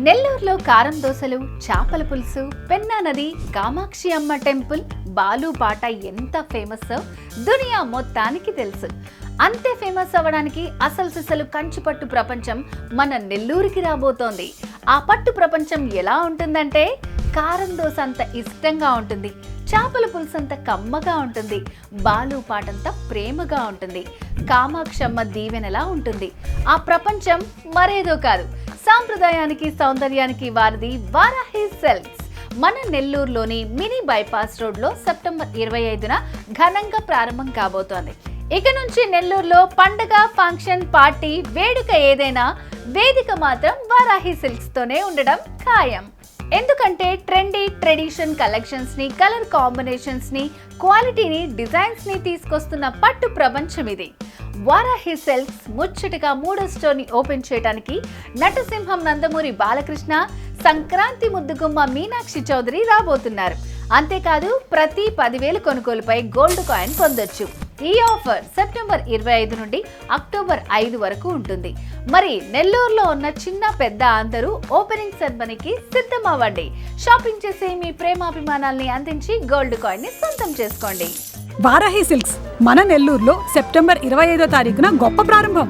నెల్లూరులో కారం దోశలు, చేపల పులుసు, పెన్నా నది, కామాక్షి అమ్మ టెంపుల్, బాలు పాట ఎంత ఫేమస్ దునియా మొత్తానికి తెలుసు. అంతే ఫేమస్ అవ్వడానికి అసలు సిసలు కంచిపట్టు ప్రపంచం మన నెల్లూరుకి రాబోతోంది. ఆ పట్టు ప్రపంచం ఎలా ఉంటుందంటే కారం దోశ అంత ఇష్టంగా ఉంటుంది, చేపల పులుసు అంత కమ్మగా ఉంటుంది, బాలు పాటంత ప్రేమగా ఉంటుంది, కామాక్షమ్మ దీవెనలా ఉంటుంది. ఆ ప్రపంచం మరేదో కాదు, సాంప్రదాయానికి సౌందర్యానికి వారిది వారాహి సిల్క్స్. మన నెల్లూరులోని మినీ బైపాస్ రోడ్ లో సెప్టెంబర్ 25న ఘనంగా ప్రారంభం కాబోతోంది. ఇక నుంచి నెల్లూరులో పండగ, ఫంక్షన్, పార్టీ, వేడుక ఏదైనా వేదిక మాత్రం వారాహి సిల్క్స్ తోనే ఉండడం ఖాయం. ఎందుకంటే ట్రెండీ ట్రెడిషన్ కలెక్షన్స్ ని, కలర్ కాంబినేషన్స్ ని, క్వాలిటీని, డిజైన్స్ ని తీసుకొస్తున్న పట్టు ప్రపంచం ఇది. వారాహి సిల్క్స్ ముచ్చటగా 3వ స్టోర్ ని ఓపెన్ చేయడానికి నటసింహం నందమూరి బాలకృష్ణ, సంక్రాంతి ముద్దుగుమ్మ మీనాక్షి చౌదరి రాబోతున్నారు. అంతేకాదు ప్రతి 10,000 కొనుగోలుపై గోల్డ్ కాయిన్ పొందొచ్చు. ఈ ఆఫర్ సెప్టెంబర్ 25 నుండి అక్టోబర్ 5 వరకు ఉంటుంది. మరి నెల్లూరులో ఉన్న చిన్న పెద్ద అందరూ ఓపెనింగ్ సెరమనీకి సిద్ధమవ్వండి. షాపింగ్ చేసే మీ ప్రేమాభిమానాల్ని అందించి గోల్డ్ కాయిన్ ని సొంతం చేసుకోండి. వారాహి సిల్క్స్ మన నెల్లూరులో సెప్టెంబర్ 25వ తారీఖున గొప్ప ప్రారంభం.